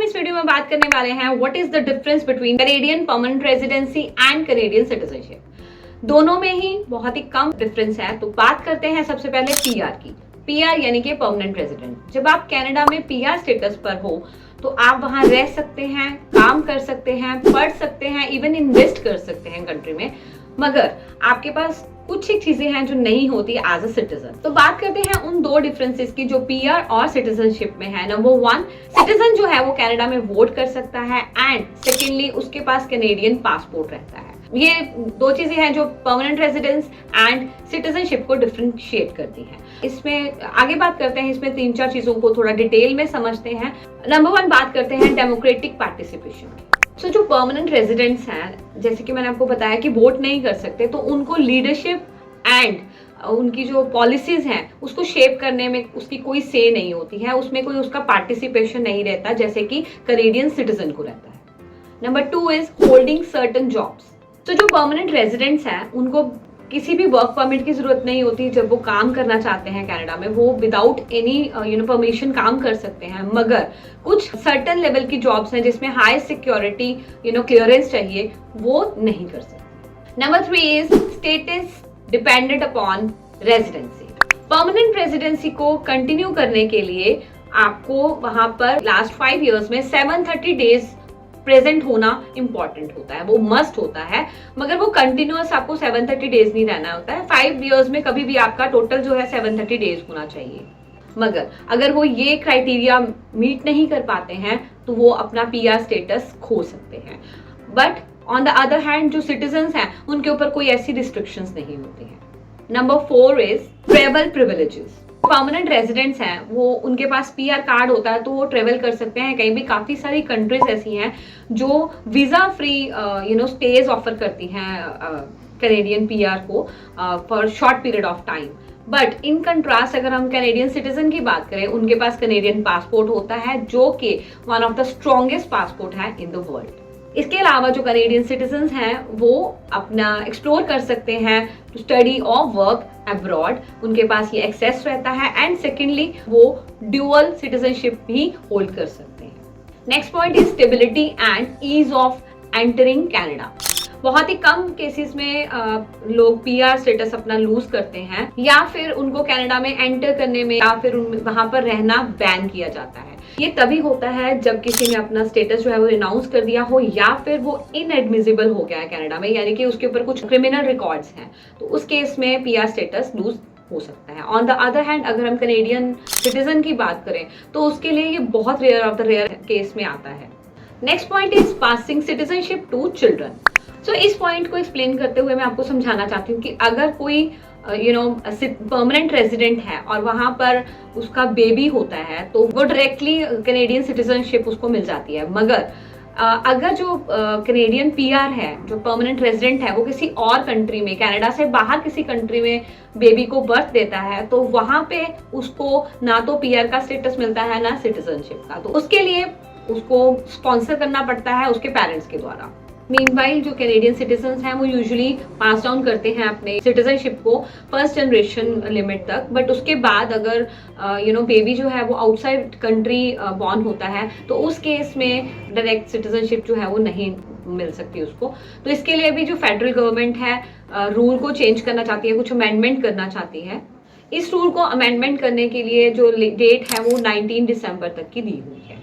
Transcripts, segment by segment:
हम इस वीडियो में बात करने वाले हैं what is the difference between Canadian permanent residency and Canadian citizenship. दोनों में ही बहुत ही कम डिफरेंस है। तो बात करते हैं सबसे पहले पीआर की। पीआर यानी कि परमानेंट रेजिडेंट। जब आप कनाडा में पीआर स्टेटस पर हो तो आप वहां रह सकते हैं, काम कर सकते हैं, पढ़ सकते हैं, इवन इन्वेस्ट कर सकते हैं कंट्री में, मगर आपके पास कुछ एक चीजें हैं जो नहीं होती एज अ सिटीजन। तो बात करते हैं उन दो डिफरेंसेस की जो पीआर और सिटीजनशिप में है। नंबर 1, सिटीजन जो है वो कनाडा में वोट कर सकता है एंड सेकेंडली उसके पास कैनेडियन पासपोर्ट रहता है। ये दो चीजें हैं जो परमानेंट रेजिडेंस एंड सिटीजनशिप को डिफरेंशिएट करती हैं। इसमें आगे बात करते हैं, इसमें 3-4 चीजों को थोड़ा डिटेल में समझते हैं। नंबर 1 बात करते हैं डेमोक्रेटिक पार्टिसिपेशन। सो जो परमानेंट रेजिडेंट्स हैं, जैसे कि मैंने आपको बताया कि वोट नहीं कर सकते, तो उनको लीडरशिप एंड उनकी जो पॉलिसीज हैं उसको शेप करने में उसकी कोई से नहीं होती है, उसमें कोई उसका पार्टिसिपेशन नहीं रहता जैसे कि कैनेडियन सिटीजन को रहता है। Number 2 is holding certain jobs. तो जो परमानेंट रेजिडेंट्स हैं उनको किसी भी वर्क परमिट की जरूरत नहीं होती। जब वो काम करना चाहते हैं कनाडा में, वो विदाउट एनी परमिशन काम कर सकते हैं, मगर कुछ सर्टेन लेवल की जॉब्स हैं जिसमें हाई सिक्योरिटी क्लियरेंस चाहिए, वो नहीं कर सकते। Number 3 is status dependent upon residency. Permanent residency को कंटिन्यू करने के लिए आपको वहां पर लास्ट 5 इयर्स में 730 डेज प्रेजेंट होना इंपॉर्टेंट होता है, वो मस्ट होता है, मगर वो कंटिन्यूअस आपको 730 डेज नहीं रहना होता है। 5 इयर्स में कभी भी आपका टोटल जो है 730 डेज होना चाहिए। मगर अगर वो ये क्राइटेरिया मीट नहीं कर पाते हैं तो वो अपना पीआर स्टेटस खो सकते हैं। But on the other hand जो सिटीजन्स हैं उनके ऊपर कोई ऐसी रिस्ट्रिक्शंस नहीं होती हैं। Number 4 is travel privileges. Permanent residents हैं, वो उनके पास पीआर कार्ड होता है तो वो ट्रेवल कर सकते हैं कहीं भी। काफी सारी कंट्रीज ऐसी हैं जो वीजा फ्री स्टेज ऑफर करती हैं कैनेडियन पीआर को for short period of time. But in contrast अगर हम कैनेडियन सिटीजन की बात करें, उनके पास कैनेडियन पासपोर्ट होता है जो कि one of the strongest passport है इन द वर्ल्ड। इसके अलावा जो कैनेडियन सिटीजन्स हैं वो अपना एक्सप्लोर कर सकते हैं टू स्टडी और वर्क अब्रॉड, उनके पास ये एक्सेस रहता है एंड सेकेंडली वो ड्यूअल सिटीजनशिप भी होल्ड कर सकते हैं। Next point is stability and ease of entering Canada. बहुत ही कम केसेस में लोग पीआर स्टेटस अपना लूज करते हैं या फिर उनको कनाडा में एंटर करने में या फिर वहां पर रहना बैन किया जाता है। ये तभी होता है जब किसी ने अपना स्टेटस जो है वो रिनाउंस कर दिया हो या फिर वो इनएडमिसिबल हो गया है कनाडा में, यानी कि उसके ऊपर कुछ क्रिमिनल रिकॉर्ड्स हैं, तो उस केस में पीआर स्टेटस लूज हो सकता है। ऑन द अदर हैंड अगर हम कैनेडियन सिटीजन की बात करें तो उसके लिए ये बहुत rare of the rare case में आता है। Next point is passing citizenship to children. So इस पॉइंट को एक्सप्लेन करते हुए मैं आपको समझाना चाहती हूँ कि अगर कोई परमानेंट रेजिडेंट है और वहां पर उसका बेबी होता है तो वो डायरेक्टली कैनेडियन सिटीजनशिप उसको मिल जाती है। मगर अगर जो कैनेडियन पीआर है, जो परमानेंट रेजिडेंट है, वो किसी और कंट्री में, कनाडा से बाहर किसी कंट्री में बेबी को बर्थ देता है तो वहां पे उसको ना तो पीआर का स्टेटस मिलता है ना सिटीजनशिप का, तो उसके लिए उसको स्पॉन्सर करना पड़ता है उसके पेरेंट्स के द्वारा। मीनवाइल जो कैनेडियन सिटीजन्स हैं वो यूजुअली पास डाउन करते हैं अपने सिटीजनशिप को फर्स्ट जनरेशन लिमिट तक, बट उसके बाद अगर बेबी जो है वो आउटसाइड कंट्री बॉर्न होता है तो उस केस में डायरेक्ट सिटीजनशिप जो है वो नहीं मिल सकती उसको। तो इसके लिए भी जो फेडरल गवर्नमेंट है रूल को चेंज करना चाहती है, कुछ अमेंडमेंट करना चाहती है। इस रूल को अमेंडमेंट करने के लिए जो डेट है वो 19 दिसंबर तक की दी हुई है।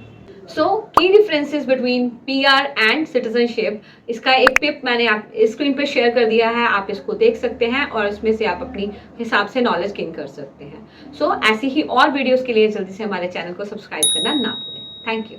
सो की differences between PR and citizenship, इसका एक पिप मैंने आप स्क्रीन पे शेयर कर दिया है, आप इसको देख सकते हैं और इसमें से आप अपनी हिसाब से नॉलेज गेन कर सकते हैं। सो ऐसी ही और वीडियोस के लिए जल्दी से हमारे चैनल को सब्सक्राइब करना ना भूलें। Thank you.